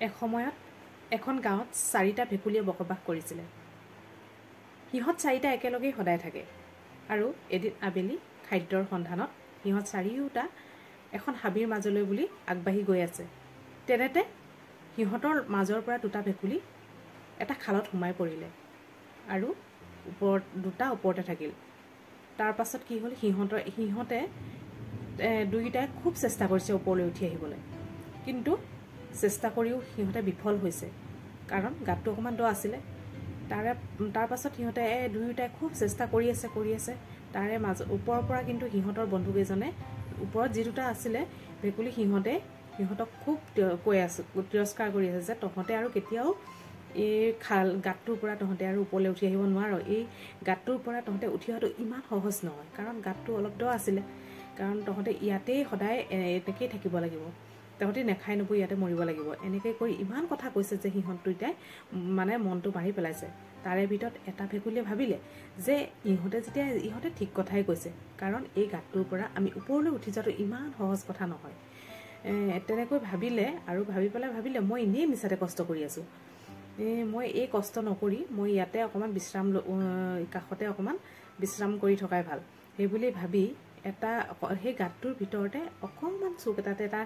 এসময়ত এখন গাঁৱত 4টা ভেকুলীয়ে বসবাস কৰিছিলে। সিহঁত 4টা একেলগেই সদায় থাকে আৰু এদিন আবেলি খাদ্যৰ সন্ধানত সিহঁত 4টা এখন হাবিৰ মাজলৈ বুলি আগবাঢ়ি গৈ আছে। তেনেতে সিহঁতৰ মাজৰ পৰা 2টা ভেকুলী এটা খালত সোমাই পৰিলে আৰু ওপৰত 2টা ওপৰতে থাকিল। তাৰ পাছত কি হ'ল, সিহঁতে দুইটাই খুব চেষ্টা কৰিছে ওপৰলৈ উঠি আহিবলৈ, কিন্তু চেষ্টা কৰিও সিহঁতে বিফল হৈছে, কাৰণ গাঁতটো অকণমান দ আছিলে। তাৰ পাছত সিহঁতে দুয়োটাই খুব চেষ্টা কৰি আছে। তাৰে ওপৰৰ পৰা কিন্তু সিহঁতৰ বন্ধুকেইজনে ওপৰত যি 2টা আছিলে ভেকুলী সিহঁতক খুব তিৰস্কাৰ কৰি আছে যে তহঁতে আৰু কেতিয়াও এই গাঁতটোৰ পৰা তহঁতে আৰু ওপৰলৈ উঠি আহিব নোৱাৰ। এই গাঁতটোৰ পৰা তহঁতে উঠি অহাটো ইমান সহজ নহয়, কাৰণ গাঁতটো অলপ দ আছিলে। কাৰণ তহঁতে ইয়াতেই সদায় এনেকেই থাকিব লাগিব, তহঁতে নেখাই নবৈ ইয়াতে মৰিব লাগিব। এনেকৈ কৰি ইমান কথা কৈছে যে সিহঁত দুইটাই মানে মনটো মাৰি পেলাইছে। তাৰে ভিতৰত এটা ভেকুলীয়ে ভাবিলে যে ইহঁতে ঠিক কথাই কৈছে, কাৰণ এই গাঁতটোৰ পৰা আমি ওপৰলৈ উঠি যোৱাটো ইমান সহজ কথা নহয়। তেনেকৈ ভাবিলে আৰু ভাবিলে মই এনেই মিছাতে কষ্ট কৰি আছোঁ, মই এই কষ্ট নকৰি মই ইয়াতে অকণমান কাষতে অকণমান বিশ্ৰাম কৰি থকাই ভাল। সেইবুলি ভাবি সেই গাঁতটোৰ ভিতৰতে অকণমান চুক এটাতে এটা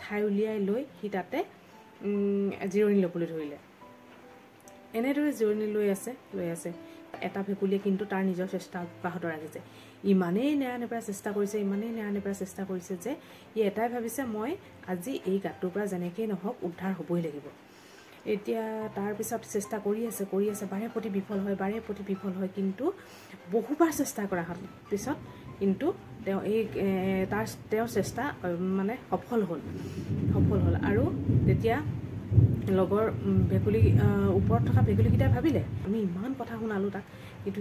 ঠাই উলিয়াই লৈ সি তাতে জিৰণি ল'বলৈ ধৰিলে। এনেদৰে জিৰণি লৈ আছে এটা ভেকুলীয়ে কিন্তু তাৰ নিজৰ চেষ্টা অব্যাহত ৰাখিছে। ইমানেই নেৰানেপেৰা চেষ্টা কৰিছে যে ই এটাই ভাবিছে, মই আজি এই গাঁতটোৰ পৰা যেনেকেই নহওক উদ্ধাৰ হ'বই লাগিব। এতিয়া তাৰপিছত চেষ্টা কৰি আছে বাৰে প্ৰতি বিফল হয়, কিন্তু বহুবাৰ চেষ্টা কৰাৰ পিছত কিন্তু তেওঁৰ চেষ্টা মানে সফল হ'ল আৰু তেতিয়া লগৰ ওপৰত থকা ভেকুলীকেইটাই ভাবিলে, আমি ইমান কথা শুনালোঁ তাক, কিন্তু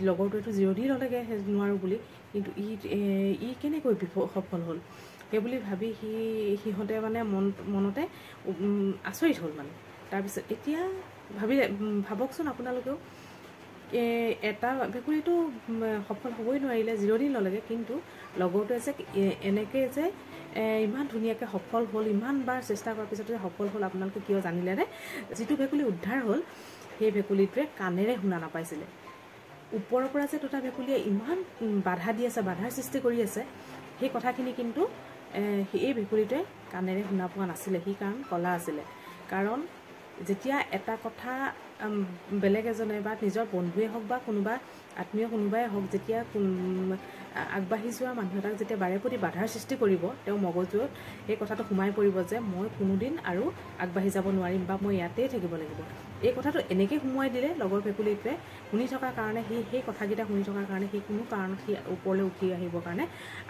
লগৰটোৱেতো জিৰণি ল'লেগৈ নোৱাৰোঁ বুলি, কিন্তু ই কেনেকৈ সফল হ'ল সেইবুলি ভাবি সিহঁতে মানে মনতে আচৰিত হ'ল মানে। তাৰপিছত এতিয়া ভাবকচোন আপোনালোকেও, এটা ভেকুলীটো সফল হ'বই নোৱাৰিলে, জিৰণি ল'লেগৈ, কিন্তু লগৰটোৱে যে এনেকৈ যে ইমান ধুনীয়াকৈ সফল হ'ল, ইমানবাৰ চেষ্টা কৰাৰ পিছতে সফল হ'ল, আপোনালোকে কিয় জানিলেনে? যিটো ভেকুলী উদ্ধাৰ হ'ল সেই ভেকুলীটোৱে কাণেৰে শুনা নাপাইছিলে। ওপৰৰ পৰা যে 2টা ভেকুলীয়ে ইমান বাধা দি আছে, বাধাৰ সৃষ্টি কৰি আছে, সেই কথাখিনি কিন্তু এই ভেকুলীটোৱে কাণেৰে শুনা পোৱা নাছিলে। সি কাৰণ কলা আছিলে। কাৰণ যেতিয়া এটা কথা বেলেগ এজনে বা নিজৰ বন্ধুৱে হওক বা কোনোবা আত্মীয় কোনোবাই হওক, যেতিয়া আগবাঢ়ি যোৱা মানুহ এটাক যেতিয়া বাৰে প্ৰতি বাধাৰ সৃষ্টি কৰিব, তেওঁ মগজুত সেই কথাটো সোমাই পৰিব যে মই কোনোদিন আৰু আগবাঢ়ি যাব নোৱাৰিম বা মই ইয়াতেই থাকিব লাগিব। এই কথাটো এনেকৈ সোমোৱাই দিলে লগৰ ভেকুলীটোৱে শুনি থকাৰ কাৰণে, সেই কথাকেইটা শুনি থকাৰ কাৰণে সি কোনো কাৰণত সি ওপৰলৈ উঠি আহিবৰ কাৰণে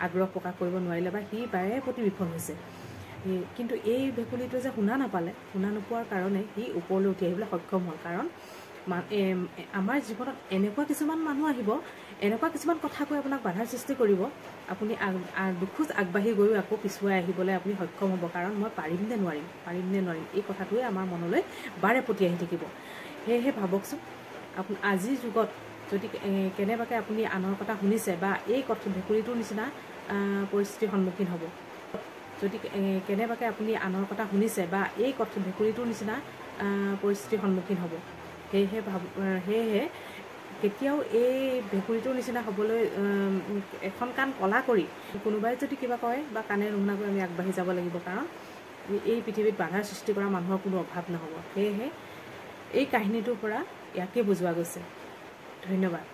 আগ্ৰহ প্ৰকাশ কৰিব নোৱাৰিলে বা সি বাৰে প্ৰতি বিফল হৈছে। কিন্তু এই ভেকুলীটোৱে যে শুনা নোপোৱাৰ কাৰণে সি ওপৰলৈ উঠি আহিবলৈ সক্ষম হ'ল। কাৰণ আমাৰ জীৱনত এনেকুৱা কিছুমান মানুহ আহিব, এনেকুৱা কিছুমান কথা কৈ আপোনাক বাধাৰ সৃষ্টি কৰিব, আপুনি দুখোজ আগবাঢ়ি গৈও আকৌ পিছুৱাই আহিবলৈ আপুনি সক্ষম হ'ব। কাৰণ মই পাৰিম নে নোৱাৰিম এই কথাটোৱে আমাৰ মনলৈ বাৰে প্ৰতি আহি থাকিব। সেয়েহে ভাবকচোন, আজিৰ যুগত যদি কেনেবাকৈ আপুনি আনৰ কথা শুনিছে বা এই ভেকুলীটোৰ নিচিনা পৰিস্থিতিৰ সন্মুখীন হ'ব, যদি কেনেবাকৈ আপুনি আনৰ কথা শুনিছে বা এই ভেকুলীটোৰ নিচিনা পৰিস্থিতিৰ সন্মুখীন হ'ব, সেয়েহে কেতিয়াও এই ভেকুলীটোৰ নিচিনা হ'বলৈ এখন কাণ কলা কৰি কোনোবাই যদি কিবা কয় বা কাণে নুশুনাকৈ আমি আগবাঢ়ি যাব লাগিব। কাৰণ এই পৃথিৱীত বাধাৰ সৃষ্টি কৰা মানুহৰ কোনো অভাৱ নহ'ব। সেয়েহে এই কাহিনীটোৰ পৰা ইয়াকে বুজোৱা গৈছে। ধন্যবাদ।